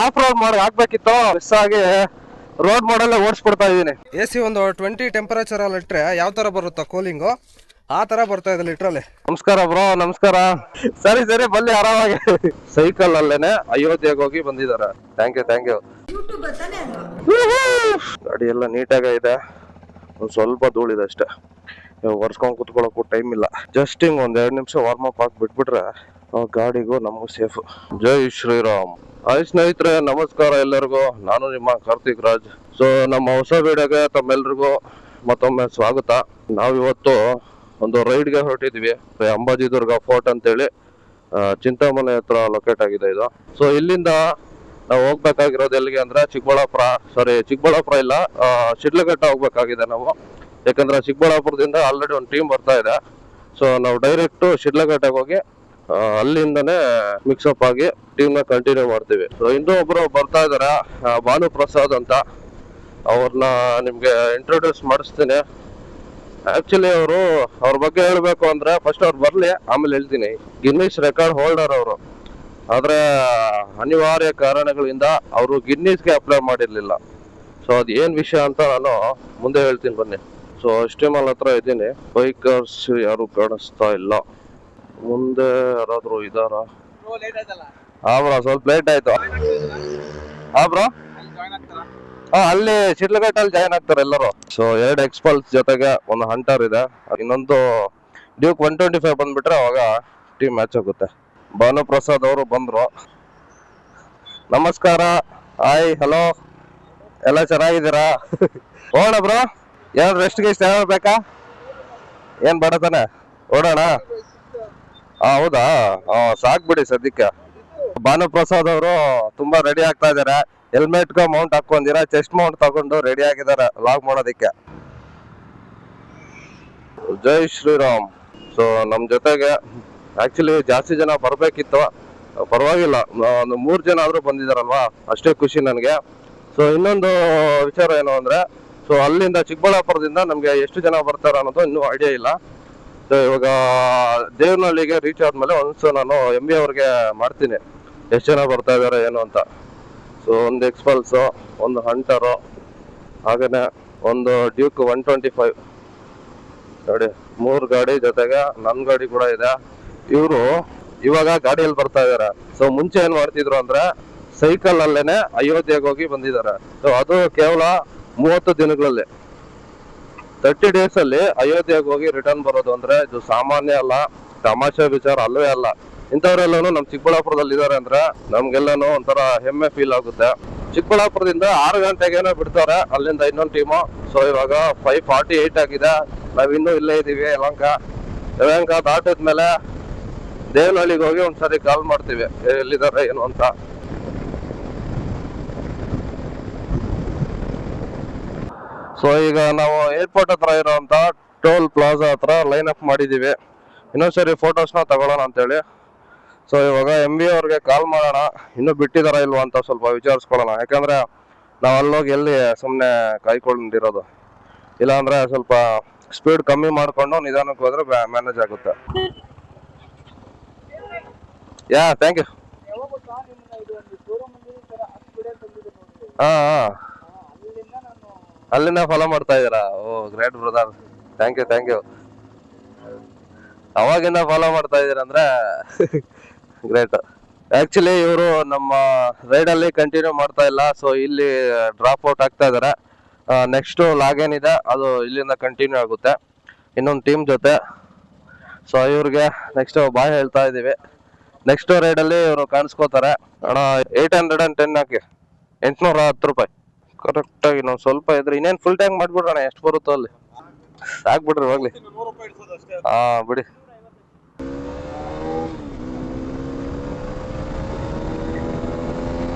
Of road ಮಾಡಿ ಹಾಕ್ಬೇಕಿತ್ತು, miss ಆಗಿ road ಮಾಡಲ್ಲೇ ಓಡಿಸ್ಬಿಡ್ತಾ ಇದೀನಿ. AC ಒಂದು 20 ಟೆಂಪರೇಚರ್ ಅಲ್ಲಿ ಇಟ್ರೆ ಯಾವ ತರ ಬರುತ್ತಾ ಕೂಲಿಂಗು, ಆ ತರ ಬರ್ತಾ ಇದೆ ಲಿಟ್ರಲಿ. ನಮಸ್ಕಾರ ಬ್ರೋ, ನಮಸ್ಕಾರ. ಸರಿ ಬಲ್ಲಿ ಆರಾಮಾಗಿ. ಸೈಕಲ್ ಅಲ್ಲೇನೆ ಅಯೋಧ್ಯೆಗೆ ಹೋಗಿ ಬಂದಿದ್ದಾರೆ. Thank you. ಗಾಡಿ ಎಲ್ಲ ನೀಟಾಗ ಇದೆ, ಒಂದ್ ಸ್ವಲ್ಪ ಧೂಳಿದೆ ಅಷ್ಟೇ. ಒರ್ಸ್ಕೊಂಡ್ ಕುತ್ಕೊಳ್ಳೋಕು ಟೈಮ್ ಇಲ್ಲ. ಜಸ್ಟ್ ಹಿಂಗ್ ಒಂದ್ 2 ನಿಮಿಷ ವಾರ್ಮ್ ಅಪ್ ಹಾಕಿ ಬಿಟ್ಬಿಟ್ರೆ ಗಾಡಿಗೂ ನಮಗೂ ಸೇಫ್. ಜೈ ಶ್ರೀರಾಮ್. ಹಾಯ್ ಸ್ನೇಹಿತರೆ, ನಮಸ್ಕಾರ ಎಲ್ಲರಿಗೂ. ನಾನು ನಿಮ್ಮ ಕಾರ್ತಿಕ್ ರಾಜ್. ಸೊ ನಮ್ಮ ಹೊಸ ವಿಡಿಯೋಗೆ ತಮ್ಮೆಲ್ರಿಗೂ ಮತ್ತೊಮ್ಮೆ ಸ್ವಾಗತ. ನಾವಿವತ್ತು ಒಂದು ರೈಡ್ಗೆ ಹೊರಟಿದ್ವಿ. ಅಂಬಾಜಿದುರ್ಗ ಫೋರ್ಟ್ ಅಂತೇಳಿ ಚಿಂತಾಮಣಿ ಹತ್ರ ಲೊಕೇಟ್ ಆಗಿದೆ ಇದು. ಸೊ ಇಲ್ಲಿಂದ ನಾವು ಹೋಗ್ಬೇಕಾಗಿರೋದು ಎಲ್ಲಿಗೆ ಅಂದ್ರೆ ಚಿಕ್ಕಬಳ್ಳಾಪುರ ಇಲ್ಲ, ಶಿಡ್ಲಘಟ್ಟ ಹೋಗ್ಬೇಕಾಗಿದೆ ನಾವು. ಯಾಕಂದ್ರೆ ಚಿಕ್ಕಬಳ್ಳಾಪುರದಿಂದ ಆಲ್ರೆಡಿ ಒಂದು ಟೀಮ್ ಬರ್ತಾ ಇದೆ. ಸೊ ನಾವು ಡೈರೆಕ್ಟ್ ಶಿಡ್ಲಘಟ್ಟಕ್ಕೆ ಹೋಗಿ ಅಲ್ಲಿಂದನೇ ಮಿಕ್ಸಪ್ ಆಗಿ ಟೀಮ್ ನ ಕಂಟಿನ್ಯೂ ಮಾಡ್ತೀವಿ. ಸೊ ಇನ್ನೂ ಒಬ್ರು ಬರ್ತಾ ಇದಾರೆ, ಭಾನು ಪ್ರಸಾದ್ ಅಂತ. ಅವ್ರನ್ನ ನಿಮ್ಗೆ ಇಂಟ್ರೊಡ್ಯೂಸ್ ಮಾಡಿಸ್ತೀನಿ. ಆಕ್ಚುಲಿ ಅವ್ರ ಬಗ್ಗೆ ಹೇಳ್ಬೇಕು ಅಂದ್ರೆ ಫಸ್ಟ್ ಅವ್ರು ಬರ್ಲಿ, ಆಮೇಲೆ ಹೇಳ್ತೀನಿ. ಗಿನ್ನಿಸ್ ರೆಕಾರ್ಡ್ ಹೋಲ್ಡರ್ ಅವರು, ಆದ್ರೆ ಅನಿವಾರ್ಯ ಕಾರಣಗಳಿಂದ ಅವರು ಗಿನ್ನಿಸ್ಗೆ ಅಪ್ಲೈ ಮಾಡಿರ್ಲಿಲ್ಲ. ಸೊ ಅದ್ ಏನ್ ವಿಷಯ ಅಂತ ನಾನು ಮುಂದೆ ಹೇಳ್ತೀನಿ, ಬನ್ನಿ. ಸೊ ಸ್ಟೇಮಲ್ ಹತ್ರ ಇದ್ದೀನಿ. ಬೈಕರ್ಸ್ ಯಾರು ಕಾಣಿಸ್ತಾ ಇಲ್ಲ. ಮುಂದೆ ಯಾರಾದ್ರೂ ಇದಾರ? ಬ್ರೋ ಸ್ವಲ್ಪ ಲೇಟ್ ಆಯ್ತು. ಬ್ರೋ ಅಲ್ಲಿ ಶಿಡ್ಲಘಟ್ಟಲ್ಲಿ ಜಾಯ್ನ್ ಆಗ್ತಾರೆ ಎಲ್ಲರೂ. ಸೊ 2 ಎಕ್ಸ್ಪಲ್ಸ್ ಜೊತೆಗೆ ಒಂದು ಹಂಟರ್ ಇದೆ, ಇನ್ನೊಂದು ಡ್ಯೂಕ್ 125 ಬಂದ್ಬಿಟ್ರೆ ಅವಾಗ ಟೀಮ್ ಮ್ಯಾಚ್ ಆಗುತ್ತೆ. ಭಾನು ಪ್ರಸಾದ್ ಅವರು ಬಂದ್ರು. ನಮಸ್ಕಾರ, ಹಾಯ್, ಹಲೋ, ಎಲ್ಲ ಚೆನ್ನಾಗಿದ್ದೀರಾ? ಹೋಗೋಣ ಬ್ರೋ. ಏನ್ ರೆಸ್ಟ್ ಗಿಸ್ಟ್ ಬೇಕಾ? ಏನ್ ಬೇಡ ತಾನೆ, ಓಡೋಣ. ಹೌದಾ, ಸಾಕ್ ಬಿಡಿ ಸದ್ಯಕ್ಕೆ. ಭಾನು ಪ್ರಸಾದ್ ಅವರು ತುಂಬಾ ರೆಡಿ ಆಗ್ತಾ ಇದಾರೆ. ಹೆಲ್ಮೆಟ್ ಮೌಂಟ್ ಹಾಕೊಂಡಿರ, ಚೆಸ್ಟ್ ಮೌಂಟ್ ತಗೊಂಡು ರೆಡಿ ಆಗಿದ್ದಾರೆ ಲಾಗ್ ಮಾಡೋದಿಕ್ಕೆ. ಜೈ ಶ್ರೀರಾಮ್. ಸೊ ನಮ್ ಜೊತೆಗೆ ಆಕ್ಚುಲಿ ಜಾಸ್ತಿ ಜನ ಬರ್ಬೇಕಿತ್ತು, ಪರವಾಗಿಲ್ಲ, ಒಂದು 3 ಜನ ಆದ್ರೂ ಬಂದಿದಾರಲ್ವಾ, ಅಷ್ಟೇ ಖುಷಿ ನನಗೆ. ಸೊ ಇನ್ನೊಂದು ವಿಚಾರ ಏನು ಅಂದ್ರೆ, ಸೊ ಅಲ್ಲಿಂದ ಚಿಕ್ಕಬಳ್ಳಾಪುರದಿಂದ ನಮ್ಗೆ ಎಷ್ಟು ಜನ ಬರ್ತಾರ ಅನ್ನೋದು ಇನ್ನೂ ಐಡಿಯಾ ಇಲ್ಲ. ಸೊ ಇವಾಗ ದೇವನಹಳ್ಳಿಗೆ ರೀಚ್ ಆದ್ಮೇಲೆ ಒಂದ್ಸಲ ನಾನು MB ಅವ್ರಿಗೆ ಮಾಡ್ತೀನಿ ಎಷ್ಟು ಜನ ಬರ್ತಾ ಇದಾರೆ ಏನು ಅಂತ. ಸೊ ಒಂದು ಎಕ್ಸ್ಪಲ್ಸ್, ಒಂದು ಹಂಟರು, ಹಾಗೇನೆ ಒಂದು ಡ್ಯೂಕ್ 125 ನೋಡಿ, 3 ಗಾಡಿ ಜೊತೆಗೆ ನನ್ನ ಗಾಡಿ ಕೂಡ ಇದೆ. ಇವರು ಇವಾಗ ಗಾಡಿಯಲ್ಲಿ ಬರ್ತಾ ಇದಾರೆ. ಸೊ ಮುಂಚೆ ಏನ್ ಮಾಡ್ತಿದ್ರು ಅಂದ್ರೆ ಸೈಕಲ್ ಅಲ್ಲೇನೆ ಅಯೋಧ್ಯೆಗೆ ಹೋಗಿ ಬಂದಿದ್ದಾರೆ. ಸೊ ಅದು ಕೇವಲ 30 ದಿನಗಳಲ್ಲಿ, 30 ಡೇಸ್ ಅಲ್ಲಿ ಅಯೋಧ್ಯೆಗೆ ಹೋಗಿ ರಿಟರ್ನ್ ಬರೋದು ಅಂದ್ರೆ ಇದು ಸಾಮಾನ್ಯ ಅಲ್ಲ, ತಮಾಷೆ ವಿಚಾರ ಅಲ್ಲವೇ ಅಲ್ಲ. ಇಂಥವ್ರೆಲ್ಲಾನು ನಮ್ ಚಿಕ್ಕಬಳ್ಳಾಪುರದಲ್ಲಿ ಇದಾರೆ ಅಂದ್ರೆ ನಮ್ಗೆಲ್ಲಾನು ಒಂಥರ ಹೆಮ್ಮೆ ಫೀಲ್ ಆಗುತ್ತೆ. ಚಿಕ್ಕಬಳ್ಳಾಪುರದಿಂದ 6 ಗಂಟೆಗೇನೋ ಬಿಡ್ತಾರೆ ಅಲ್ಲಿಂದ ಇನ್ನೊಂದು ಟೀಮು. ಸೊ ಇವಾಗ 5:48 ಆಗಿದೆ, ನಾವಿನ್ನೂ ಇಲ್ಲೇ ಇದೀವಿ. ಯಲಹಂಕ ದಾಟಿದ್ಮೇಲೆ ದೇವನಹಳ್ಳಿಗೆ ಹೋಗಿ ಒಂದ್ಸರಿ ಕಾಲ್ ಮಾಡ್ತೀವಿ ಎಲ್ಲಿದ್ದಾರೆ ಏನು ಅಂತ. ಸೊ ಈಗ ನಾವು ಏರ್ಪೋರ್ಟ್ ಹತ್ರ ಇರೋಂತ ಟೋಲ್ ಪ್ಲಾಜಾ ಹತ್ರ ಲೈನ್ ಅಪ್ ಮಾಡಿದೀವಿ. ಇನ್ನೊಂದ್ಸರಿ ಫೋಟೋಸ್ನ ತಗೊಳ್ಳೋಣ ಅಂತೇಳಿ. ಸೊ ಇವಾಗ MB ಅವ್ರಿಗೆ ಕಾಲ್ ಮಾಡೋಣ, ಇನ್ನೂ ಬಿಟ್ಟಿದಾರ ಇಲ್ವಾ ಅಂತ ಸ್ವಲ್ಪ ವಿಚಾರಿಸ್ಕೊಳ್ಳೋಣ. ಯಾಕಂದ್ರೆ ನಾವ್ ಅಲ್ಲೋಗಿ ಎಲ್ಲಿ ಸುಮ್ನೆ ಕಾಯ್ಕೊಂಡಿರೋದು, ಇಲ್ಲಾಂದ್ರೆ ಸ್ವಲ್ಪ ಸ್ಪೀಡ್ ಕಮ್ಮಿ ಮಾಡ್ಕೊಂಡು ನಿಧಾನಕ್ಕೆ ಹೋದ್ರೆ ಮ್ಯಾನೇಜ್ ಆಗುತ್ತೆ. Thank you. ಅಲ್ಲಿಂದ ಫಾಲೋ ಮಾಡ್ತಾ ಇದೀರಾ? ಓ ಗ್ರೇಟ್ ಬ್ರದರ್, ಥ್ಯಾಂಕ್ ಯು. ಅವಾಗಿಂದ ಫಾಲೋ ಮಾಡ್ತಾ ಇದೀರಂದ್ರೆ ಗ್ರೇಟ್. ಆಕ್ಚುಲಿ ಇವರು ನಮ್ಮ ರೈಡ್ ಅಲ್ಲಿ ಕಂಟಿನ್ಯೂ ಮಾಡ್ತಾ ಇಲ್ಲ. ಸೊ ಇಲ್ಲಿ ಡ್ರಾಪ್ ಔಟ್ ಆಗ್ತಾ ಇದಾರೆ. ನೆಕ್ಸ್ಟ್ ಲಾಗ್ ಏನಿದೆ ಅದು ಇಲ್ಲಿಂದ ಕಂಟಿನ್ಯೂ ಆಗುತ್ತೆ ಇನ್ನೊಂದು ಟೀಮ್ ಜೊತೆ. ಸೊ ಇವ್ರಿಗೆ ನೆಕ್ಸ್ಟ್ ಬಾಯ್ ಹೇಳ್ತಾ ಇದೀವಿ. ನೆಕ್ಸ್ಟ್ ರೈಡ್ ಅಲ್ಲಿ ಇವರು ಕಾಣಿಸ್ಕೋತಾರೆ. ಅಣ್ಣ 810 ಹಾಕಿ, 810 ರೂಪಾಯಿ ಕರೆಕ್ಟ್ ಆಗಿ. ನಾವು ಸ್ವಲ್ಪ ಇದ್ರೆ ಇನ್ನೇನ್ ಫುಲ್ ಟ್ಯಾಂಕ್ ಮಾಡ್ಬಿಡ್ರಣ, ಎಷ್ಟು ಬರುತ್ತೋ ಅಲ್ಲಿ ಸಾಕ್ಬಿಡ್ರಿ ಹೋಗ್ಲಿ. ಬಿಡಿ.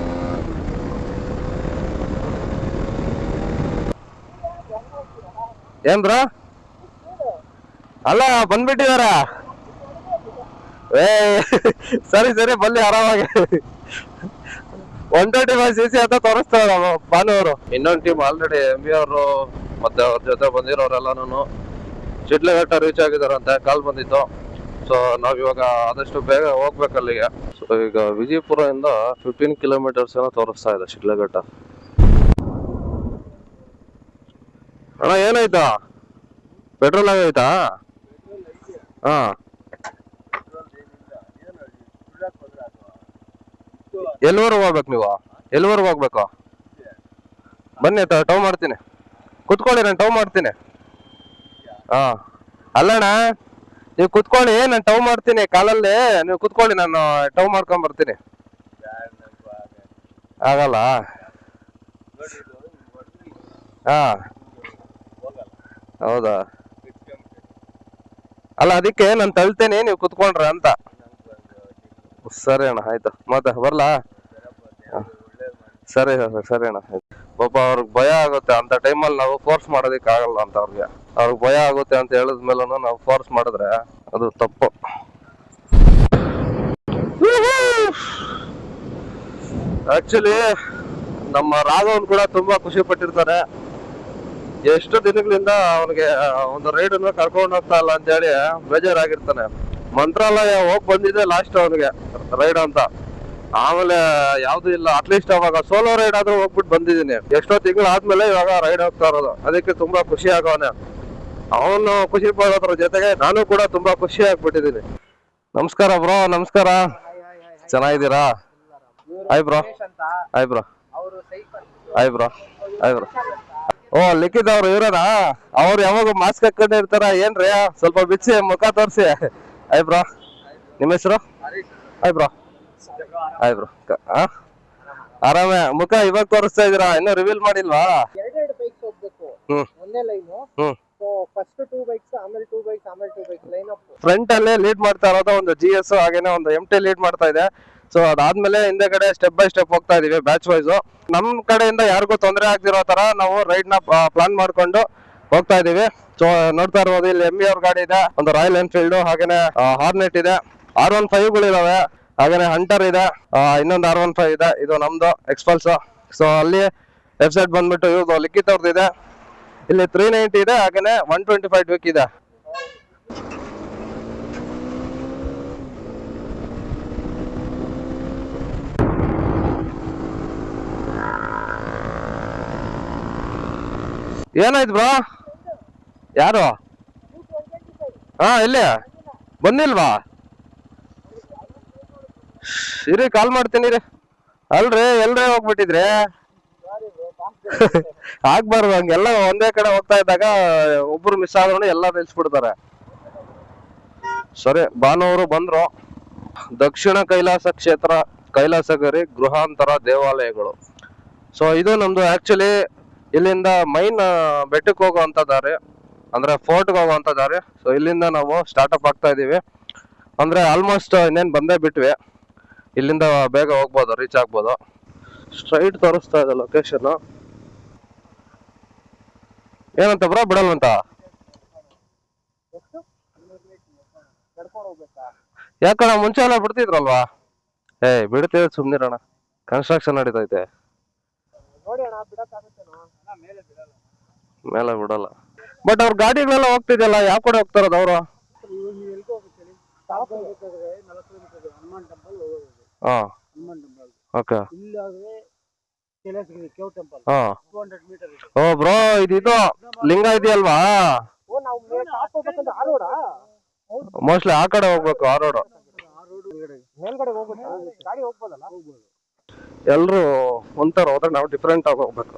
ಏನ್ ಬ್ರೋ? ಅಲ್ಲ ಬಂದ್ಬಿಟ್ಟಿದಾರ? ಸರಿ ಬಲ್ಲಿ ಆರಾಮಾಗಿ. 125cc ಅಂತ ತೋರಿಸ್ತಾರೆ ಭಾನುವರು. ಇನ್ನೊಂದು ಟೀಮ್ ಆಲ್ರೆಡಿ MB ಅವರು ಮತ್ತೆ ಅವ್ರ ಜೊತೆ ಬಂದಿರೋರೆಲ್ಲಾನು ಶಿಡ್ಲಘಟ್ಟ ರೀಚ್ ಆಗಿದಾರಂತೆ, ಕಾಲ್ ಬಂದಿತ್ತು. ಸೊ ನಾವ್ ಇವಾಗ ಆದಷ್ಟು ಬೇಗ ಹೋಗ್ಬೇಕು ಅಲ್ಲಿಗೆ. ಸೊ ಈಗ ವಿಜಯಪುರ ಇಂದ 15 ಕಿಲೋಮೀಟರ್ಸ್ ಏನೋ ತೋರಿಸ್ತಾ ಇದೆ ಶಿಡ್ಲಘಟ್ಟ. ಅಣ್ಣ ಏನಾಯ್ತಾ, ಪೆಟ್ರೋಲ್ ಆಗೈತಾ? ಹಾ, ಎಲ್ಲಿವರೆಗೂ ಹೋಗ್ಬೇಕು ನೀವು? ಎಲ್ಲಿವರೆಗೂ ಹೋಗ್ಬೇಕು? ಬನ್ನಿ ಟವ್ ಮಾಡ್ತೀನಿ, ಕುತ್ಕೊಳ್ಳಿ, ನಾನು ಟವ್ ಮಾಡ್ತೀನಿ. ಹಾ ಅಲ್ಲಣ್ಣ, ನೀವು ಕುತ್ಕೊಳ್ಳಿ, ನಾನು ಟವ್ ಮಾಡ್ತೀನಿ ಕಾಲಲ್ಲಿ. ನೀವು ಕುತ್ಕೊಳ್ಳಿ, ನಾನು ಟವ್ ಮಾಡ್ಕೊಂಡ್ ಬರ್ತೀನಿ. ಆಗಲ್ಲ? ಹಾ ಹೌದಾ? ಅಲ್ಲ ಅದಕ್ಕೆ ನಾನು ತಳ್ತೇನೆ, ನೀವು ಕುತ್ಕೊಂಡ್ರೆ ಅಂತ. ಸರಿ ಅಣ್ಣ, ಆಯ್ತು. ಮತ್ತೆ ಬರ್ಲಾ? ಸರಿ ಸರಿ ಅಣ್ಣ, ಆಯ್ತು. ಪಾಪ ಅವ್ರಿಗೆ ಭಯ ಆಗುತ್ತೆ ಅಂತ ಟೈಮಲ್ಲಿ, ನಾವು ಫೋರ್ಸ್ ಮಾಡೋದಕ್ಕೆ ಆಗಲ್ಲ ಅಂತ ಅವ್ರಿಗೆ ಭಯ ಆಗುತ್ತೆ ಅಂತ ಹೇಳಿದ್ಮೇಲೆ ನಾವು ಫೋರ್ಸ್ ಮಾಡಿದ್ರೆ ಅದು ತಪ್ಪು. ಆಕ್ಚುಲಿ ನಮ್ಮ ರಾಘವನ್ ಕೂಡ ತುಂಬಾ ಖುಷಿ ಪಟ್ಟಿರ್ತಾರೆ. ಎಷ್ಟು ದಿನಗಳಿಂದ ಅವನಿಗೆ ಒಂದು ರೈಡ್ ಅನ್ನು ಕರ್ಕೊಂಡು ಹೋಗ್ತಾ ಇಲ್ಲ ಅಂತ ಹೇಳಿ ಬೇಜಾರಾಗಿರ್ತಾನೆ. ಮಂತ್ರಾಲಯ ಹೋಗ್ ಬಂದಿದೆ ಲಾಸ್ಟ್ ಅವನಿಗೆ ರೈಡ್ ಅಂತ. ಆಮೇಲೆ ಯಾವ್ದು ಇಲ್ಲ, ಅಟ್ಲೀಸ್ಟ್ ಅವಾಗ ಸೋಲೋ ರೈಡ್ ಆದ್ರೂ ಹೋಗ್ಬಿಟ್ಟು ಬಂದಿದ್ದೀನಿ. ಎಷ್ಟೋ ತಿಂಗಳಾದ್ಮೇಲೆ ಇವಾಗ ರೈಡ್ ಹೋಗ್ತಾ ಇರೋದು. ಅದಕ್ಕೆ ತುಂಬಾ ಖುಷಿ ಆಗವನೆ. ಅವನು ಖುಷಿ ಪಡೋದ್ರ ಜೊತೆಗೆ ನಾನು ಕೂಡ ತುಂಬಾ ಖುಷಿ ಆಗ್ಬಿಟ್ಟಿದ್ದೀನಿ. ನಮಸ್ಕಾರ ಬ್ರೋ, ನಮಸ್ಕಾರ. ಚೆನ್ನಾಗಿದ್ದೀರಾ? Hi bro. Hi bro. Hi bro. Hi bro. ಓ, ಲಿಖಿತ್ ಅವ್ರು ಇವ್ರನಾ? ಅವ್ರು ಯಾವಾಗ ಮಾಸ್ಕ್ ಹಾಕೊಂಡೆ ಇರ್ತಾರ ಏನ್ರಿ? ಸ್ವಲ್ಪ ಬಿಚ್ಚಿ ಮುಖ ತೋರಿಸಿ. Hi bro. ನಿಮ್ಮ ಹೆಸರು? Hi bro. Hi bro. ಆರಾಮೇ? ಮುಖ ಇವಾಗ ತೋರಿಸ್ತಾ ಇದೀರಾ, ಇನ್ನೂ ರಿವೀಲ್ ಮಾಡಿಲ್ವಾ? ಎರಡೆರಡು ಬೈಕ್ಸ್ ಹೋಗ್ಬೇಕು, ಒಂದೇ ಲೈನು. ಸೊ ಫಸ್ಟ್ 2 ಬೈಕ್ಸ್, ಆಮೇಲೆ 2 ಬೈಕ್ಸ್, ಆಮೇಲೆ 2 ಬೈಕ್ಸ್ ಲೈನ್ ಅಪ್. ಫ್ರಂಟ್ ಅಲ್ಲೇ ಲೀಡ್ ಮಾಡ್ತಾ ಇರೋದು ಒಂದು GS, ಹಾಗೇನೆ ಒಂದು MT ಲೀಡ್ ಮಾಡ್ತಾ ಇದೆ. ಸೊ ಅದಾದ್ಮೇಲೆ ಹಿಂದೆಗಡೆ ಸ್ಟೆಪ್ ಬೈ ಸ್ಟೆಪ್ ಹೋಗ್ತಾ ಇದೀವಿ, ಬ್ಯಾಚ್ ವೈಸ್. ನಮ್ ಕಡೆಯಿಂದ ಯಾರಿಗೂ ತೊಂದರೆ ಆಗ್ದಿರೋ ತರ ನಾವು ರೈಡ್ ನ ಪ್ಲಾನ್ ಮಾಡ್ಕೊಂಡು ಹೋಗ್ತಾ ಇದೀವಿ. ಸೊ ನೋಡ್ತಾ ಇರ್ಬೋದು, ಇಲ್ಲಿ ME ಅವ್ರ ಗಾಡಿ ಇದೆ, ಒಂದು ರಾಯಲ್ ಎನ್ಫೀಲ್ಡ್, ಹಾಗೇನೆ ಹಾರ್ನೆಟ್ ಇದೆ, R15 ಗಳಿದಾವೆ, ಹಾಗೇನೆ ಹಂಟರ್ ಇದೆ, ಇನ್ನೊಂದು R15 ಇದೆ, ಇದು ನಮ್ದು ಎಕ್ಸ್ಪಲ್ಸ್. ಸೊ ಅಲ್ಲಿ ಲೆಫ್ಟ್ ಸೈಡ್ ಬಂದ್ಬಿಟ್ಟು ಇವ್ರದ್ದು ಲಿಖಿತ್ ಅವ್ರದ್ದು ಇದೆ, ಇಲ್ಲಿ 390 ಇದೆ, ಹಾಗೇನೆ 125 ಡ್ವಿಕ್ ಇದೆ. ಏನಾಯ್ತು ಬ್ರೋ? ಯಾರು? ಹಾ, ಎಲ್ಲಿ ಬಂದಿಲ್ವಾ? ಇರಿ, ಕಾಲ್ ಮಾಡ್ತೀನಿ ರೀ. ಅಲ್ರಿ, ಎಲ್ರೇ ಹೋಗ್ಬಿಟ್ಟಿದ್ರಿ? ಆಗ್ಬಾರ್ದು ಹಂಗೆಲ್ಲ. ಒಂದೇ ಕಡೆ ಹೋಗ್ತಾ ಇದ್ದಾಗ ಒಬ್ರು ಮಿಸ್ ಆದ್ರೂ ಎಲ್ಲ ನಿಲ್ಸ್ಬಿಡ್ತಾರೆ. ಸರಿ, ಭಾನುವಾರ ಬಂದ್ರು. ದಕ್ಷಿಣ ಕೈಲಾಸ ಕ್ಷೇತ್ರ, ಕೈಲಾಸಗಿರಿ ಗೃಹಾಂತರ ದೇವಾಲಯಗಳು. ಸೊ ಇದು ನಮ್ದು ಆಕ್ಚುಲಿ ಇಲ್ಲಿಂದ ಮೈನ್ ಬೆಟ್ಟಕ್ಕೆ ಹೋಗುವಂತ ದಾರಿ, ಅಂದ್ರೆ ಫೋರ್ಟ್ಗೆ ಹೋಗುವಂತ ದಾರಿ. ಸೊ ಇಲ್ಲಿಂದ ನಾವು ಸ್ಟಾರ್ಟ್ಅಪ್ ಆಗ್ತಾ ಇದೀವಿ. ಅಂದ್ರೆ ಆಲ್ಮೋಸ್ಟ್ ಇನ್ನೇನು ಬಂದೇ ಬಿಟ್ವಿ. ಇಲ್ಲಿಂದ ಬೇಗ ಹೋಗ್ಬೋದು, ರೀಚ್ ಆಗ್ಬೋದು. ಸ್ಟ್ರೈಟ್ ತೋರಿಸ್ತಾ ಇದೆ ಲೊಕೇಶನ್. ಏನಂತ ಬ್ರೋ, ಬಿಡಲ್ವಂತ? ಯಾಕಣ್ಣ, ಮುಂಚೆ ಎಲ್ಲ ಬಿಡ್ತಿದ್ರಲ್ವಾ? ಬಿಡ್ತೀವಿ, ಸುಮ್ನಿರಣ. ಕನ್ಸ್ಟ್ರಕ್ಷನ್ ನಡೀತೈತೆ, ಮೇಲೆ ಬಿಡಲ್ಲ. ಬಟ್ ಅವ್ರ ಗಾಡಿಗಳೆಲ್ಲ ಹೋಗ್ತಿದೆಯಲ್ಲ, ಯಾವ ಕಡೆ ಹೋಗ್ತಾರದು ಅವರು? ಹಾ, ಓಕೆ. ಓ ಬ್ರೋ, ಇದು ಲಿಂಗ ಇದೆಯಲ್ವಾ? ಮೋಸ್ಟ್ಲಿ ಆ ಕಡೆ ಹೋಗ್ಬೇಕು, ಆ ರೋಡ್. ಎಲ್ರು ಒಂಥರ ಹೋದ್ರೆ ನಾವು ಡಿಫ್ರೆಂಟ್ ಆಗಿ ಹೋಗ್ಬೇಕು.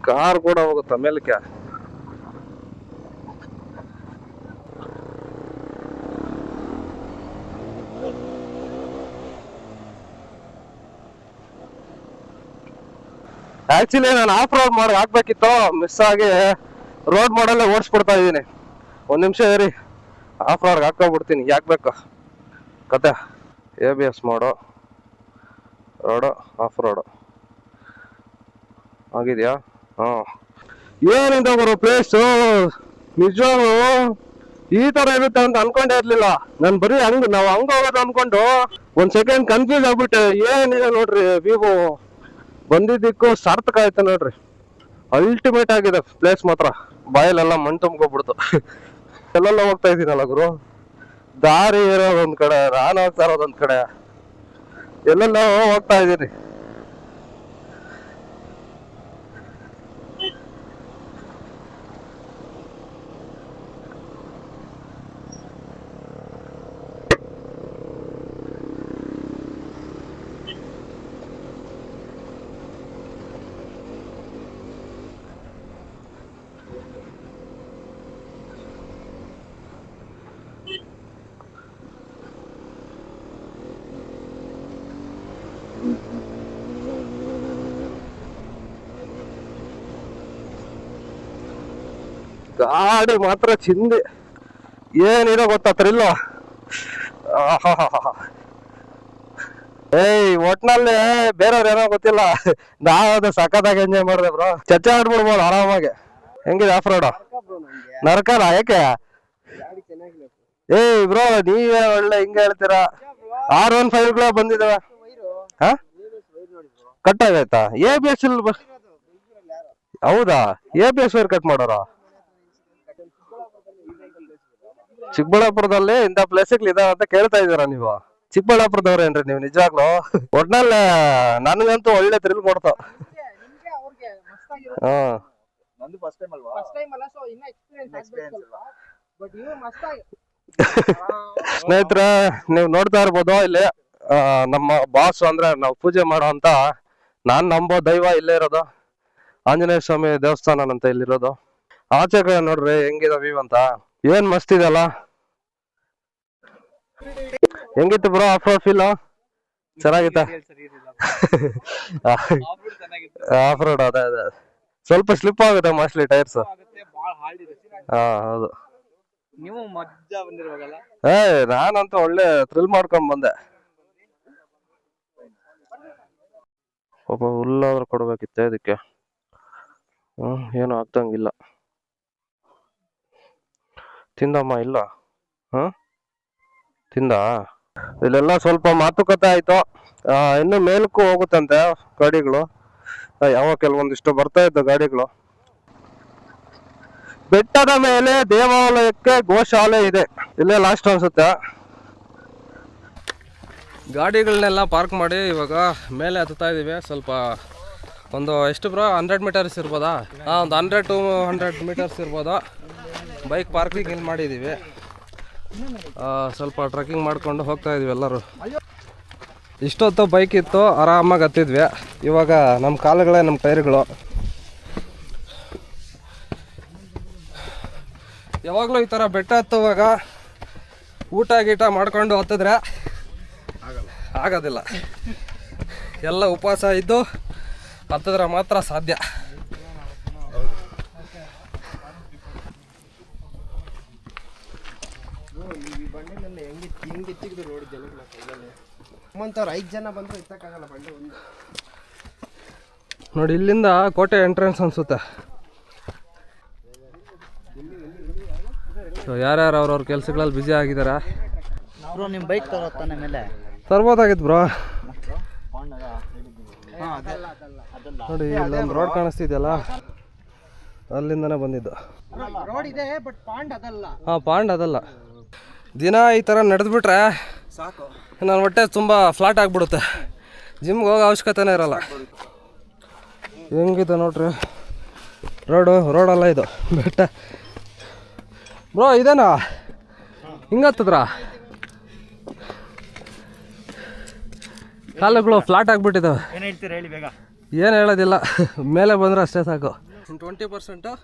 ಕಾರ್ ಕೂಡ ಹೋಗುತ್ತ ಮೇಲಕ್ಕೆ. ಆಕ್ಚುಲಿ ನಾನು ಆಫ್ ರೋಡ್ ಮಾಡಿ ಹಾಕ್ಬೇಕಿತ್ತು, ಮಿಸ್ ಆಗಿ ರೋಡ್ ಮಾಡಲ್ಲೇ ಓಡಿಸ್ಬಿಡ್ತಾ ಇದೀನಿ. ಒಂದ್ ನಿಮಿಷ ಇರಿ, ಆಫ್ ರೋಡ್ ಹಾಕೊಂಡ್ಬಿಡ್ತೀನಿ. ಯಾಕೆ ಬೇಕು ಕತೆ. ABS ಮಾಡು, ರೋಡು ಆಫ್ ರೋಡು ಆಗಿದ್ಯಾ? ಹಾ, ಏನಿಂದ ಬರೋ ಪ್ಲೇಸು ನಿಜವಾಗ್ಲು ಈ ತರ ಇರುತ್ತೆ ಅಂತ ಅನ್ಕೊಂಡೇ ಇರ್ಲಿಲ್ಲ ನಾನು. ಬರೀ ನಾವು ಹಂಗ ಹೋಗೋದು ಅನ್ಕೊಂಡು ಒಂದ್ ಸೆಕೆಂಡ್ ಕನ್ಫ್ಯೂಸ್ ಆಗ್ಬಿಟ್ಟೆ. ಏನಿದೆ ನೋಡ್ರಿ, ವ್ಯೂ ಬಂದಿದ್ದಕ್ಕೂ ಸಾರ್ಥಕ ಆಯ್ತು ನೋಡ್ರಿ. ಅಲ್ಟಿಮೇಟ್ ಆಗಿದೆ ಪ್ಲೇಸ್ ಮಾತ್ರ. ಬಾಯಲ್ಲೆಲ್ಲ ಮಣ್ಣು ತುಂಬ್ಕೊಬಿಡ್ತು. ಎಲ್ಲೆಲ್ಲ ಹೋಗ್ತಾ ಇದೀನಲ್ಲ ಗುರು. ದಾರಿ ಇರೋದೊಂದ್ ಕಡೆ, ನಾನು ಹೋಗ್ತಾ ಇರೋದೊಂದ್ ಕಡೆ, ಎಲ್ಲೆಲ್ಲ ಹೋಗ್ತಾ ಇದ್ದೀನಿ. ಗಾಡಿ ಮಾತ್ರ ಚಿಂದಿ, ಏನಿರೋ ಗೊತ್ತಾತ್ರಿಲ್ಲ. ಏಯ್ ಒಟ್ನಲ್ಲಿ ಬೇರೆಯವ್ರ ಏನೋ ಗೊತ್ತಿಲ್ಲ, ನಾವದು ಸಖತ್ತಾಗಿ ಎಂಜಾಯ್ ಮಾಡಿದೆ ಬ್ರೋ. ಚರ್ಚೆ ಆಡ್ಬಿಡ್ಬೋದು ಆರಾಮಾಗಿ. ಹೆಂಗಿದೆ ಆಫ್ ರೋಡ್? ನರ್ಕನ ಯಾಕೆ? ಏಯ್ ಬ್ರೋ ನೀವೇ ಒಳ್ಳೆ ಹಿಂಗ ಹೇಳ್ತೀರಾ. R15 ಬಂದಿದಾವೆ. ಹಾ ಕಟ್ ಆಗೈತಾ? ABS ಇಲ್ಲ. ಹೌದಾ? ABS ವೈರ್ ಕಟ್ ಮಾಡೋರ? ಚಿಕ್ಕಬಳ್ಳಾಪುರದಲ್ಲಿ ಇಂಥ ಪ್ಲೇಸ್ಗಳು ಇದಾವ ಅಂತ ಕೇಳ್ತಾ ಇದೀರಾ ನೀವು? ಚಿಕ್ಕಬಳ್ಳಾಪುರದವ್ರೇನ್ರಿ ನೀವು ನಿಜವಾಗ್ಲು? ಒಟ್ನಲ್ಲಿ ನನ್ಗಂತೂ ಒಳ್ಳೆ ಥ್ರಿಲ್ ಕೊಡ್ತಾವ. ಹಾ ಸ್ನೇಹಿತರೆ, ನೀವು ನೋಡ್ತಾ ಇರ್ಬೋದು ಇಲ್ಲಿ ನಮ್ಮ ಬಾಸ್ ಅಂದ್ರೆ ನಾವು ಪೂಜೆ ಮಾಡೋ ಅಂತ ನಾನ್ ನಂಬೋ ದೈವ ಇಲ್ಲೇ ಇರೋದು ಆಂಜನೇಯ ಸ್ವಾಮಿ ದೇವಸ್ಥಾನ ಅಂತ ಇಲ್ಲಿರೋದು. ಆಚೆ ಕಡೆ ನೋಡ್ರಿ ಹೆಂಗಿದೆ ವ್ಯೂ ಅಂತ, ಏನ್ ಮಸ್ತ್ ಇದೆಲ್ಲ. ಹೆಂಗಿತ್ತು ಬ್ರೋ ಆಫ್ ರೋಡ್ ಫೀಲ್? ಚೆನ್ನಾಗಿತ್ತ? ಆಫ್ ರೋಡ್ ಅದೇ ಅದೇ ಸ್ವಲ್ಪ ಸ್ಲಿಪ್ ಆಗುತ್ತೆ ಮೋಸ್ಟ್ಲಿ ಟೈರ್ಸ್. ಹಾ ಹೌದು. ನೀವು ಮಜ್ಜಾ ಬಂದಿರುವಾಗಲ್ಲ? ನಾನಂತೂ ಒಳ್ಳೆ ಥ್ರಿಲ್ ಮಾಡ್ಕೊಂಡ್ ಬಂದೆ. ಒಬ್ಬ ಹುಲ್ಲಾದ್ರೂ ಕೊಡ್ಬೇಕಿತ್ತೆ ಇದಕ್ಕೆ. ಏನು ಆಗ್ತಂಗಿಲ್ಲ. ತಿಂದಮ್ಮ ಇಲ್ಲ? ತಿಂದ? ಇಲ್ಲೆಲ್ಲ ಸ್ವಲ್ಪ ಮಾತುಕತೆ ಆಯ್ತು. ಇನ್ನು ಮೇಲಕ್ಕೂ ಹೋಗುತ್ತಂತೆ ಗಾಡಿಗಳು. ಯಾವ ಕೆಲವೊಂದಿಷ್ಟು ಬರ್ತಾ ಇದ್ದ ಗಾಡಿಗಳು. ಬೆಟ್ಟದ ಮೇಲೆ ದೇವಾಲಯಕ್ಕೆ ಗೋಶಾಲೆ ಇದೆ, ಇಲ್ಲೇ ಲಾಸ್ಟ್ ಅನ್ಸುತ್ತೆ. ಗಾಡಿಗಳನ್ನೆಲ್ಲ ಪಾರ್ಕ್ ಮಾಡಿ ಇವಾಗ ಮೇಲೆ ಹತ್ತುತ್ತಾ ಇದೀವಿ. ಸ್ವಲ್ಪ ಒಂದು ಎಷ್ಟು ಬ್ರೋ 100 ಮೀಟರ್ಸ್ ಇರ್ಬೋದಾ? ಒಂದು 100 to 100 ಮೀಟರ್ಸ್ ಇರ್ಬೋದಾ. ಬೈಕ್ ಪಾರ್ಕಿಂಗ್ ಇಲ್ಲಿ ಮಾಡಿದ್ದೀವಿ. ಸ್ವಲ್ಪ ಟ್ರೆಕ್ಕಿಂಗ್ ಮಾಡ್ಕೊಂಡು ಹೋಗ್ತಾ ಇದೀವಿ ಎಲ್ಲರೂ. ಇಷ್ಟೊತ್ತು ಬೈಕ್ ಇತ್ತು, ಆರಾಮಾಗಿ ಹತ್ತಿದ್ವಿ. ಇವಾಗ ನಮ್ಮ ಕಾಲುಗಳೇ ನಮ್ಮ ಟೈರ್ಗಳು. ಯಾವಾಗಲೂ ಈ ಥರ ಬೆಟ್ಟ ಹತ್ತುವಾಗ ಊಟ ಗೀಟ ಮಾಡ್ಕೊಂಡು ಹತ್ತಿದ್ರೆ ಆಗೋದಿಲ್ಲ. ಎಲ್ಲ ಉಪವಾಸ ಇದ್ದು ಹತ್ತಿದ್ರೆ ಮಾತ್ರ ಸಾಧ್ಯ. ನಮ್ಮಂತವ್ರು 5 ಜನ ಬಂದ್ರೆ ಇತ್ತಕ್ಕಾಗಲ್ಲ ಬಂಡೆ ಒಂದು. ನೋಡಿ ಇಲ್ಲಿಂದ ಕೋಟೆ ಎಂಟ್ರೆನ್ಸ್ ಅನ್ಸುತ್ತೆ. ಯಾರ್ಯಾರು ಅವ್ರವ್ರ ಕೆಲ್ಸಗಳಲ್ಲಿ ಬ್ಯುಸಿ ಆಗಿದಾರ. ನಿಮ್ಮ ಬೈಕ್ ತಗೋತಾನೆ ಮೇಲೆ ತರ್ಬೋದಾಗಿತ್ತು ಬ್ರೋ. ನೋಡಿ ಇಲ್ಲೊಂದು ರೋಡ್ ಕಾಣಿಸ್ತಿದೆಯಲ್ಲ, ಅಲ್ಲಿಂದನೇ ಬಂದಿದ್ದು. ರೋಡ್ ಇದೆ ಬಟ್ ಪಾಂಡ್ ಅದಲ್ಲ. ಪಾಂಡ್ ಅದಲ್ಲ. ದಿನ ಈ ಥರ ನಡೆದ್ಬಿಟ್ರೆ ಸಾಕು, ನನ್ನ ಹೊಟ್ಟೆ ತುಂಬ ಫ್ಲಾಟ್ ಆಗಿಬಿಡುತ್ತೆ. ಜಿಮ್ಗೆ ಹೋಗೋ ಅವಶ್ಯಕತೆನೇ ಇರಲ್ಲ. ಹೆಂಗಿದೆ ನೋಡ್ರಿ ರೋಡಲ್ಲ ಇದು, ಬೆಟ್ಟ. ಬ್ರೋ ಇದೇನಾ ಹಿಂಗತ್ತದ್ರ? ಕಾಲುಗಳು ಫ್ಲಾಟ್ ಆಗಿಬಿಟ್ಟಿದ್ದಾವೆ. ಏನು ಹೇಳ್ತೀರಾ ಹೇಳಿ ಬೇಗ. ಏನು ಹೇಳೋದಿಲ್ಲ, ಮೇಲೆ ಬಂದರೆ ಅಷ್ಟೇ ಸಾಕು. 20%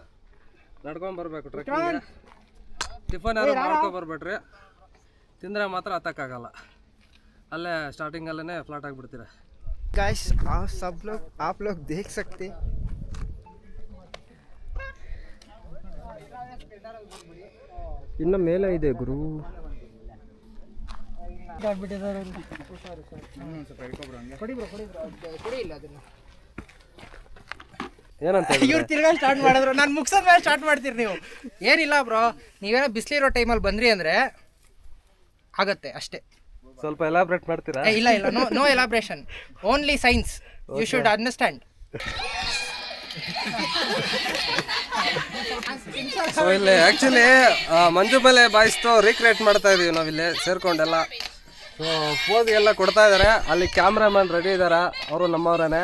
ನಡ್ಕೊಂಬರ್ಬೇಕು ಟ್ರೆಕ್ಕಿಂಗ್. ಟಿಫನ್ ಯಾರು ಮಾಡ್ಕೊಬರ್ಬೇಡ್ರಿ, ತಿಂದರೆ ಮಾತ್ರ ಹತ್ತಕ್ಕಾಗಲ್ಲ. ಅಲ್ಲೇ ಸ್ಟಾರ್ಟಿಂಗಲ್ಲೇ ಫ್ಲಾಟ್ ಆಗಿಬಿಡ್ತೀರ. गाइस आप लोग देख सकते ಇನ್ನು ಮೇಲೆ ಇದೆ ಗುರು. ಏನಂತ ಇವ್ರು ತಿರ್ಗಾ ಸ್ಟಾರ್ಟ್ ಮಾಡಿದ್ರು, ನಾನು ಮುಗಿಸೋದ್ ಮೇಲೆ ಸ್ಟಾರ್ಟ್ ಮಾಡ್ತೀರಿ ನೀವು. ಏನಿಲ್ಲ ಬ್ರೋ, ನೀವೇನೋ ಬಿಸಿಲಿರೋ ಟೈಮಲ್ಲಿ ಬಂದ್ರಿ ಅಂದರೆ ಆಗತ್ತೆ ಅಷ್ಟೇ. ಸ್ವಲ್ಪ ಎಲಾಬ್ರೇಟ್ ಮಾಡ್ತೀರಾ? ಇಲ್ಲ no elaboration, only science. You should understand. So ಇಲ್ಲಿ ಆ್ಯಕ್ಚುಲಿ ಮಂಜುಮಲೆ ಬಾಯ್ಸ್ತು ರೀಕ್ರಿಯೇಟ್ ಮಾಡ್ತಾ ಇದೀವಿ ನಾವಿಲ್ಲಿ ಸೇರ್ಕೊಂಡೆಲ್ಲ. ಸೊ ಪೋಸ್ಗೆಲ್ಲ ಕೊಡ್ತಾ ಇದ್ದಾರೆ. ಅಲ್ಲಿ ಕ್ಯಾಮ್ರಾಮನ್ ರೆಡಿ ಇದ್ದಾರೆ, ಅವರು ನಮ್ಮವರೇನೆ.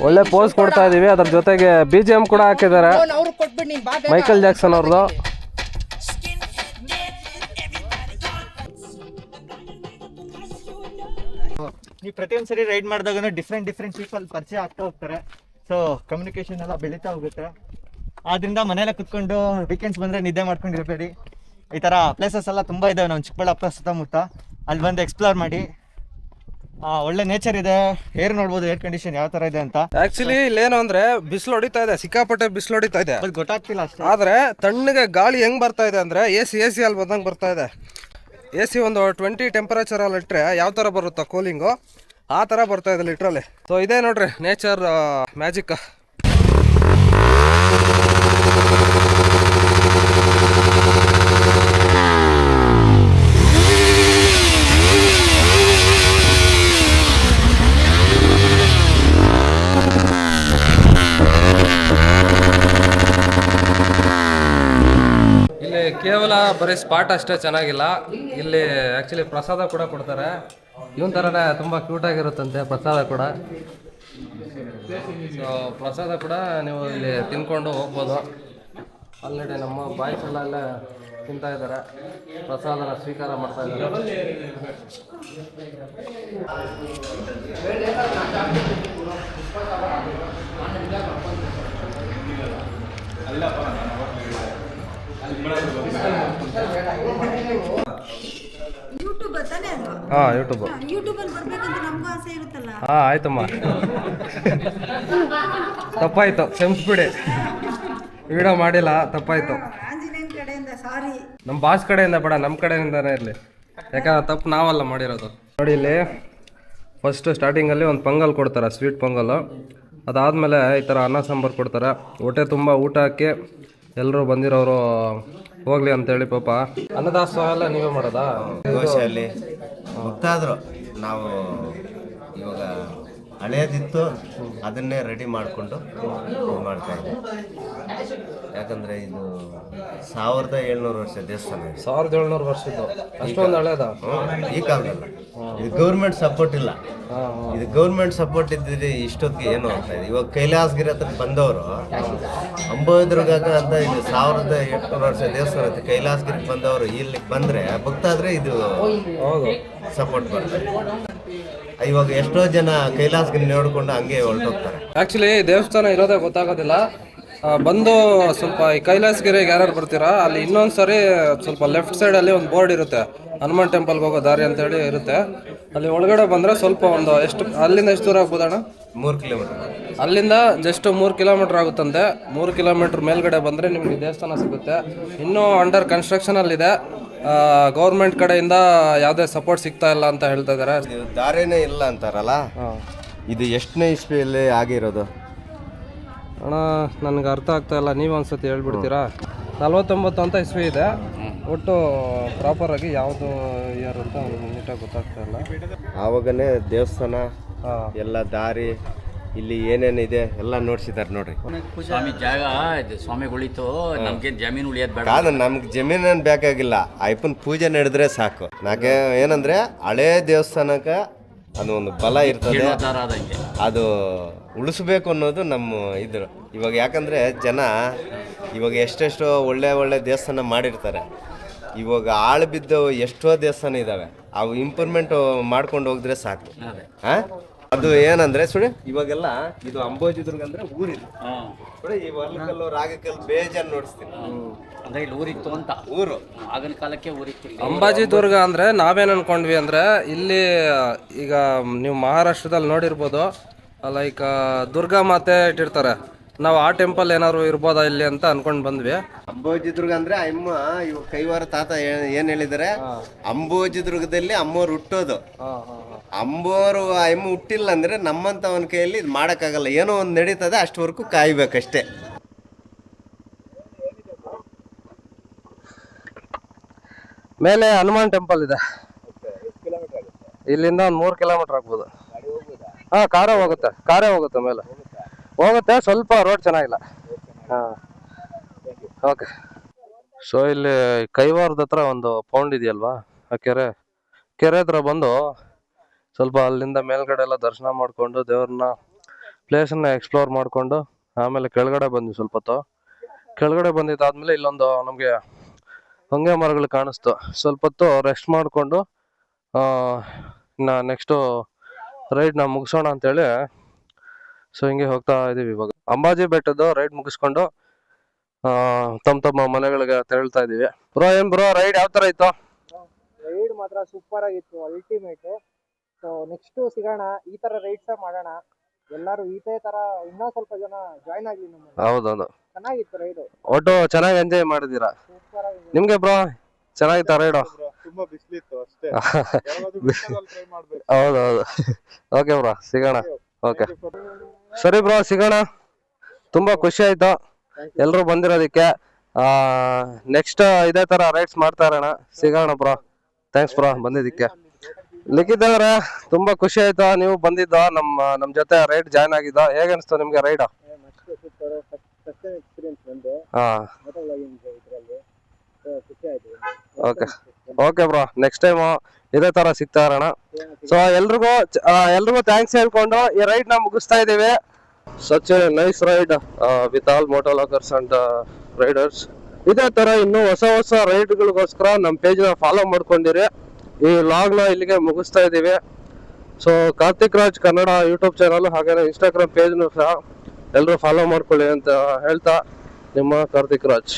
ಒಳ್ಳೆ ಪೋಸ್ ಕೊಡ್ತಾ ಇದೀವಿ. ಅದ್ರ ಜೊತೆಗೆ BGM ಕೂಡ ಹಾಕಿದ್ದಾರೆ, ಮೈಕಲ್ ಜಾಕ್ಸನ್ ಅವ್ರದ್ದು. ನೀವು ಪ್ರತಿಯೊಂದು ಸರಿ ರೈಡ್ ಮಾಡಿದಾಗ ಡಿಫ್ರೆಂಟ್ ಪೀಪಲ್ ಪರಿಚಯ ಆಗ್ತಾ ಹೋಗ್ತಾರೆ. ಸೊ ಕಮ್ಯುನಿಕೇಶನ್ ಎಲ್ಲ ಬೆಳೀತಾ ಹೋಗುತ್ತೆ. ಆದ್ರಿಂದ ಮನೇಲೆ ಕುತ್ಕೊಂಡು ವೀಕೆಂಡ್ಸ್ ಬಂದರೆ ನಿದ್ದೆ ಮಾಡ್ಕೊಂಡಿರಬೇಡಿ. ಈ ಥರ ಪ್ಲೇಸಸ್ ಎಲ್ಲ ತುಂಬ ಇದ್ದಾವೆ ನಮ್ಮ ಚಿಕ್ಕಬಳ್ಳಾಪುರ ಸುತ್ತಮುತ್ತ. ಅಲ್ಲಿ ಬಂದು ಎಕ್ಸ್ಪ್ಲೋರ್ ಮಾಡಿ. ಒಳ್ಳೆ ನೇಚರ್ ಇದೆ, ಏರ್ ನೋಡ್ಬೋದು, ಏರ್ ಕಂಡೀಷನ್ ಯಾವ ಥರ ಇದೆ ಅಂತ. ಆ್ಯಕ್ಚುಲಿ ಇಲ್ಲೇನು ಅಂದರೆ ಬಿಸಿಲು ಹೊಡಿತಾ ಇದೆ, ಸಿಕ್ಕಾಪಟ್ಟೆ ಬಿಸಿಲು ಹೊಡಿತಾ ಇದೆ. ಅದು ಗೊತ್ತಾಗ್ತಿಲ್ಲ ಅಷ್ಟೇ. ಆದರೆ ತಣ್ಣಗೆ ಗಾಳಿ ಹೆಂಗೆ ಬರ್ತಾ ಇದೆ ಅಂದರೆ ಎ ಸಿ ಅಲ್ಲಿ ಬಂದಂಗೆ ಬರ್ತಾ ಇದೆ. AC ಒಂದು 20 ಟೆಂಪರೇಚರಲ್ಲಿ ಇಟ್ಟರೆ ಯಾವ ಥರ ಬರುತ್ತಾ ಕೂಲಿಂಗು, ಆ ಥರ ಬರ್ತಾ ಇದೆ ಲಿಟ್ರಲ್ಲಿ. ಸೊ ಇದೇ ನೋಡ್ರಿ ನೇಚರ್ ಮ್ಯಾಜಿಕ್. ಇಲ್ಲಿ ಕೇವಲ ಬರೀ ಸ್ಪಾಟ್ ಅಷ್ಟೇ ಚೆನ್ನಾಗಿಲ್ಲ, ಇಲ್ಲಿ ಆ್ಯಕ್ಚುಲಿ ಪ್ರಸಾದ ಕೂಡ ಕೊಡ್ತಾರೆ. ಇವನ್ ಥರನೇ ತುಂಬ ಕ್ಯೂಟಾಗಿರುತ್ತಂತೆ ಪ್ರಸಾದ ಕೂಡ. ಸೊ ಪ್ರಸಾದ ಕೂಡ ನೀವು ಇಲ್ಲಿ ತಿನ್ಕೊಂಡು ಹೋಗ್ಬೋದು. ಆಲ್ರೆಡಿ ನಮ್ಮ ಬಾಯ್ಸ್ ಎಲ್ಲ ಅಲ್ಲೇ ತಿಂತಾ ಇದ್ದಾರೆ, ಪ್ರಸಾದನ ಸ್ವೀಕಾರ ಮಾಡ್ತಾ ಇದ್ದಾರೆ. ಯೂಟ್ಯೂಬ್ ತಾನೇ ಅದು? ಹಾಂ ಯೂಟ್ಯೂಬ್. ಯೂಟ್ಯೂಬಲ್ಲಿ ಬರ್ಬೇಕಂತ ನಮಗೂ ಆಸೆ ಇರುತ್ತಲ್ಲ. ಹಾಂ ಆಯ್ತಮ್ಮ, ತಪ್ಪಾಯ್ತು, ಕ್ಷಮಿಸ್ಬಿಡಿ, ವಿಡಿಯೋ ಮಾಡಿಲ್ಲ, ತಪ್ಪಾಯ್ತು. ಆಂಜನೇಯನ್ ಕಡೆಯಿಂದ ಸಾರಿ. ನಮ್ಮ ಬಾಸ್ ಕಡೆಯಿಂದ ಬೇಡ, ನಮ್ಮ ಕಡೆಯಿಂದನೇ ಇರಲಿ, ಯಾಕಂದ್ರೆ ತಪ್ಪು ನಾವಲ್ಲ ಮಾಡಿರೋದು. ನೋಡಿ ಇಲ್ಲಿ ಫಸ್ಟ್ ಸ್ಟಾರ್ಟಿಂಗಲ್ಲಿ ಒಂದು ಪೊಂಗಲ್ ಕೊಡ್ತಾರೆ, ಸ್ವೀಟ್ ಪೊಂಗಲ್ಲು. ಅದಾದಮೇಲೆ ಈ ಥರ ಅನ್ನ ಸಾಂಬಾರು ಕೊಡ್ತಾರೆ. ಹೊಟ್ಟೆ ತುಂಬ ಊಟ ಹಾಕಿ ಎಲ್ಲರೂ ಬಂದಿರೋರು ಹೋಗ್ಲಿ ಅಂತೇಳಿ ಪಾಪ ಅನ್ನದಾಸೋಹ ಎಲ್ಲ ನೀವೇ ಮಾಡೋದಾ? ಗೋಶಾಲೆ ಗೊತ್ತಾದ್ರು ನಾವು ಇವಾಗ ಹಳೆಯದಿತ್ತು ಅದನ್ನೇ ರೆಡಿ ಮಾಡಿಕೊಂಡು ಇದು ಮಾಡ್ತಾ ಇದ್ದೀವಿ. ಯಾಕಂದರೆ ಇದು 1700 ವರ್ಷ ದೇವಸ್ಥಾನ ಇದೆ. 1700 ವರ್ಷದ್ದು, ಅಷ್ಟೊಂದು ಹಳೇದ? ಈ ಕಾಲದಲ್ಲಿ ಇದು ಗೌರ್ಮೆಂಟ್ ಸಪೋರ್ಟ್ ಇಲ್ಲ. ಇದು ಗೌರ್ಮೆಂಟ್ ಸಪೋರ್ಟ್ ಇದ್ದಿದ್ರೆ ಇಷ್ಟೊತ್ತಿಗೆ ಏನು ಆಗ್ತಾ ಇದೆ. ಇವಾಗ ಕೈಲಾಸಗಿರಿ ಹತ್ರಕ್ಕೆ ಬಂದವರು ಅಂಬೋದ್ರಗಾಗ ಅಂತ ಇದು 1800 ವರ್ಷ ದೇವಸ್ಥಾನ ಐತೆ. ಕೈಲಾಸಗಿರಿಗೆ ಬಂದವರು ಇಲ್ಲಿಗೆ ಬಂದರೆ ಭಕ್ತಾದರೆ ಇದು ಹೌದು ಸಪೋರ್ಟ್ ಮಾಡ್ತಾರೆ. ಇವಾಗ ಎಷ್ಟೋ ಜನ ಕೈಲಾಸಗಿರಿ ನೋಡ್ಕೊಂಡು ಹಂಗೆ ಹೊರಟೋಗ್ತಾರೆ. ಆ್ಯಕ್ಚುಲಿ ದೇವಸ್ಥಾನ ಇರೋದೇ ಗೊತ್ತಾಗೋದಿಲ್ಲ. ಬಂದು ಸ್ವಲ್ಪ ಈ ಕೈಲಾಸಗಿರಿಗೆ ಯಾರ್ಯಾರು ಬರ್ತೀರಾ ಅಲ್ಲಿ ಇನ್ನೊಂದು ಸರಿ ಸ್ವಲ್ಪ ಲೆಫ್ಟ್ ಸೈಡಲ್ಲಿ ಒಂದು ಬೋರ್ಡ್ ಇರುತ್ತೆ, ಹನುಮಾನ್ ಟೆಂಪಲ್ಗೆ ಹೋಗೋ ದಾರಿ ಅಂತೇಳಿ ಇರುತ್ತೆ. ಅಲ್ಲಿ ಒಳಗಡೆ ಬಂದರೆ ಸ್ವಲ್ಪ ಒಂದು ಅಲ್ಲಿಂದ ಎಷ್ಟು ದೂರ ಆಗ್ಬೋದಣ್ಣ? 3 ಕಿಲೋಮೀಟರ್. ಅಲ್ಲಿಂದ ಜಸ್ಟ್ 3 ಕಿಲೋಮೀಟ್ರ್ ಆಗುತ್ತಂತೆ. 3 ಕಿಲೋಮೀಟ್ರ್ ಮೇಲ್ಗಡೆ ಬಂದರೆ ನಿಮಗೆ ದೇವಸ್ಥಾನ ಸಿಗುತ್ತೆ. ಇನ್ನೂ ಅಂಡರ್ ಕನ್ಸ್ಟ್ರಕ್ಷನಲ್ಲಿದೆ. ಗೌರ್ಮೆಂಟ್ ಕಡೆಯಿಂದ ಯಾವುದೇ ಸಪೋರ್ಟ್ ಸಿಗ್ತಾ ಇಲ್ಲ ಅಂತ ಹೇಳ್ತಾ ಇದ್ದಾರೆ. ಇದು ದಾರಿನೇ ಇಲ್ಲ ಅಂತಾರಲ್ಲ, ಇದು ಎಷ್ಟನೇ ಇಸ್ವಿಯಲ್ಲಿ ಆಗಿರೋದು ಅಣ್ಣ? ನನಗೆ ಅರ್ಥ ಆಗ್ತಾ ಇಲ್ಲ, ನೀವು ಒಂದ್ಸತಿ ಹೇಳ್ಬಿಡ್ತೀರಾ? 49 ಅಂತ ಇಸ್ವಿ ಇದೆ. ಒಟ್ಟು ಪ್ರಾಪರಾಗಿ ಯಾವುದು ಇಯರ್ ಅಂತ ನೀಟಾಗಿ ಗೊತ್ತಾಗ್ತಾ ಇಲ್ಲ. ಆವಾಗನೇ ದೇವಸ್ಥಾನ ಎಲ್ಲ ದಾರಿ ಇಲ್ಲಿ ಏನೇನಿದೆ ಎಲ್ಲ ನೋಡ್ಸಿದ್ದಾರೆ ನೋಡ್ರಿ. ಸ್ವಾಮಿ ಜಾಗ ಸ್ವಾಮಿಗಳಿತ್ತು, ನಮ್ಗೆ ಜಮೀನು ಉಳಿಯೋದು ಬೇಡ. ಕಾದು ನಮ್ಗೆ ಜಮೀನೇನು ಬೇಕಾಗಿಲ್ಲ, ಅಯ್ಯಪ್ಪನ ಪೂಜೆ ನಡೆದ್ರೆ ಸಾಕು. ನಾಕೆ ಏನಂದ್ರೆ ಹಳೇ ದೇವಸ್ಥಾನಕ್ಕೆ ಅದು ಒಂದು ಬಲ ಇರ್ತದೆ, ಅದು ಉಳಿಸ್ಬೇಕು ಅನ್ನೋದು ನಮ್ಮ ಇದ್ರು. ಇವಾಗ ಯಾಕಂದ್ರೆ ಜನ ಇವಾಗ ಎಷ್ಟೆಷ್ಟೋ ಒಳ್ಳೆ ದೇವಸ್ಥಾನ ಮಾಡಿರ್ತಾರೆ. ಇವಾಗ ಆಳು ಬಿದ್ದವು ಎಷ್ಟೋ ದೇವಸ್ಥಾನ ಇದ್ದಾವೆ, ಅವು ಇಂಪ್ರೂವ್ಮೆಂಟ್ ಮಾಡ್ಕೊಂಡು ಹೋಗಿದ್ರೆ ಸಾಕು. ಅದು ಏನಂದ್ರೆ ಸುಳಿ ಇವಾಗೆಲ್ಲ ಇದು ಅಂಬೋಜಿ ದುರ್ಗ ಅಂದ್ರೆ ಊರಿದು. ಈ ವರ್ಲಕಲ್ಲು ರಾಗಕಲ್ಲು ಬೇಜಾನ್ ನೋಡಿಸ್ತೀನಿ. ಅಂದ್ರೆ ಇಲ್ಲಿ ಊರಿತ್ತು ಅಂತ, ಊರು ಆಗಿನ ಕಾಲಕ್ಕೆ ಊರಿತ್ತು. ಅಂಬಾಜಿ ದುರ್ಗ ಅಂದ್ರೆ ನಾವೇನು ಅನ್ಕೊಂಡ್ವಿ ಅಂದ್ರೆ ಇಲ್ಲಿ ಈಗ ನೀವು ಮಹಾರಾಷ್ಟ್ರದಲ್ಲಿ ನೋಡಿರ್ಬೋದು, ಲೈಕ್ ದುರ್ಗಾ ಮಾತೆ ಇಟ್ಟಿರ್ತಾರೆ. ನಾವು ಆ ಟೆಂಪಲ್ ಏನಾದ್ರು ಇರ್ಬೋದಾ ಇಲ್ಲಿ ಅಂತ ಅನ್ಕೊಂಡ್ ಬಂದ್ವಿ. ಅಂಬೋಜಿ ದುರ್ಗ ಅಂದ್ರೆ ಅಮ್ಮ ಇವ್ ಕೈವಾರ ತಾತ ಏನ್ ಹೇಳಿದಾರೆ, ಅಂಬೋಜಿ ದುರ್ಗದಲ್ಲಿ ಅಮ್ಮೋರು ಹುಟ್ಟೋದು. ಅಂಬೋರು ಅಮ್ಮ ಹುಟ್ಟಿಲ್ಲ ಅಂದ್ರೆ ನಮ್ಮಂತವನ ಕೈಯಲ್ಲಿ ಇದು ಮಾಡಕ್ಕಾಗಲ್ಲ. ಏನೋ ಒಂದು ನಡೀತದೆ, ಅಷ್ಟವರೆಗೂ ಕಾಯ್ಬೇಕಷ್ಟೇ. ಮೇಲೆ ಹನುಮಾನ್ ಟೆಂಪಲ್ ಇದೆ. ಇಲ್ಲಿಂದ ಒಂದು 3 ಕಿಲೋಮೀಟರ್ ಆಗ್ಬೋದು. ಹಾ, ಕಾರೇ ಹೋಗುತ್ತೆ ಮೇಲೆ ಹೋಗುತ್ತೆ. ಸ್ವಲ್ಪ ರೋಡ್ ಚೆನ್ನಾಗಿಲ್ಲ. ಹಾ, ಓಕೆ. ಸೊ ಇಲ್ಲಿ ಕೈವಾರದ ಹತ್ರ ಒಂದು ಪೌಂಡ್ ಇದೆಯಲ್ವಾ, ಆ ಕೆರೆ ಹತ್ರ ಬಂದು ಸ್ವಲ್ಪ ಅಲ್ಲಿಂದ ಮೇಲ್ಗಡೆ ಎಲ್ಲ ದರ್ಶನ ಮಾಡ್ಕೊಂಡು ದೇವ್ರನ್ನ ಪ್ಲೇಸನ್ನ ಎಕ್ಸ್ಪ್ಲೋರ್ ಮಾಡ್ಕೊಂಡು ಆಮೇಲೆ ಕೆಳಗಡೆ ಬಂದ್ವಿ. ಸ್ವಲ್ಪ ಹೊತ್ತು ಕೆಳಗಡೆ ಬಂದಿದ್ದಾದ್ಮೇಲೆ ಇಲ್ಲೊಂದು ನಮಗೆ ಹೊಂಗೆ ಮರಗಳು ಕಾಣಿಸ್ತು. ಸ್ವಲ್ಪ ಹೊತ್ತು ರೆಸ್ಟ್ ಮಾಡಿಕೊಂಡು ನೆಕ್ಸ್ಟು ರೈಡ್ನ ಮುಗಿಸೋಣ ಅಂತೇಳಿ ಸೊ ಹಿಂಗೆ ಹೋಗ್ತಾ ಇದೀವಿ. ಇವಾಗ ಅಂಬಾಜಿ ಬೆಟ್ಟದ್ದು ರೈಡ್ ಮುಗಿಸ್ಕೊಂಡು ತಮ್ಮ ಮನೆಗಳಿಗೆ ತೆರಳ್ತಾ ಇದೀವಿ. ಬ್ರೋ ರೈಡ್ ಯಾವ ತರ ಇತ್ತು? ರೈಡ್ ಮಾತ್ರ ಸೂಪರ್ ಆಗಿತ್ತು, ಅಲ್ಟಿಮೇಟ್. ಸೊ ನೆಕ್ಸ್ಟ್ ಸಿಗೋಣ, ಈ ತರ ರೈಡ್ಸ್ ಮಾಡೋಣ. ಎಲ್ಲರೂ ಇದೇ ತರ ಇನ್ನೂ ಸ್ವಲ್ಪ ಜನ ಜಾಯ್ನ್ ಆಗ್ಲಿ ನಮ್ಮ. ಹೌದೌದು, ಚೆನ್ನಾಗಿತ್ತು ರೈಡ್. ಒಟ್ಟು ಚೆನ್ನಾಗಿ ಎಂಜಾಯ್ ಮಾಡಿದೀರಾ. ಸೂಪರ್ ಆಗಿ. ನಿಮ್ಗೆ ಬ್ರೋ ಚೆನ್ನಾಗಿತ್ತ ರೈಡು? ತುಂಬಾ ಬಿಸಿಲಿತ್ತು ಅಷ್ಟೇ. ಹೌದೌದು. ಓಕೆ ಬ್ರೋ, ಸಿಗೋಣ. ಓಕೆ, ಸರಿ ಬ್ರೋ, ಸಿಗೋಣ. ತುಂಬಾ ಖುಷಿ ಆಯ್ತು ಎಲ್ರು ಬಂದಿರೋದಕ್ಕೆ. ನೆಕ್ಸ್ಟ್ ಇದೇ ತರ ರೈಡ್ಸ್ ಮಾಡ್ತಾ ಇರೋಣ. ಸಿಗೋಣ ಬ್ರೋ. ಥ್ಯಾಂಕ್ಸ್ ಬ್ರೋ ಬಂದಿದ್ದಕ್ಕೆ. ಲಿಖಿತ್ ಅವ್ರೆ, ತುಂಬಾ ಖುಷಿ ಆಯ್ತು ನೀವು ಬಂದಿದ್ದು ನಮ್ ಜೊತೆ ರೈಡ್ ಜಾಯ್ನ್ ಆಗಿದ್ದ. ಹೇಗೆ ಅನಿಸ್ತು ನಿಮ್ಗೆ ರೈಡ್? ಹಾ, ಓಕೆ ಬ್ರೋ, ನೆಕ್ಸ್ಟ್ ಟೈಮ್ ಇದೇ ತರ ಸಿಗ್ತಾ ಇರೋಣ. ಸೊ ಎಲ್ರಿಗೂ ಥ್ಯಾಂಕ್ಸ್ ಹೇಳ್ಕೊಂಡು ಈ ರೈಡ್ ನ ಮುಗಿಸ್ತಾ ಇದೀವಿ. Such a nice ride with all ಮೋಟೋಲಾಗರ್ಸ್ ಅಂಡ್ ರೈಡರ್ಸ್. ಇದೇ ತರ ಇನ್ನು ಹೊಸ ರೈಡ್ಗಳಿಗೋಸ್ಕರ ನಮ್ಮ ಪೇಜ್ ನ ಫಾಲೋ ಮಾಡ್ಕೊಂಡಿರಿ. ಈ ವ್ಲಾಗ್ ನ ಇಲ್ಲಿಗೆ ಮುಗಿಸ್ತಾ ಇದೀವಿ. So Karthik Raj Kannada YouTube channel ಹಾಗೇನೆ ಇನ್ಸ್ಟಾಗ್ರಾಮ್ ಪೇಜ್ ಸಹ ಎಲ್ಲರೂ ಫಾಲೋ ಮಾಡ್ಕೊಳ್ಳಿ ಅಂತ ಹೇಳ್ತಾ, ನಿಮ್ಮ ಕಾರ್ತಿಕ್ ರಾಜ್.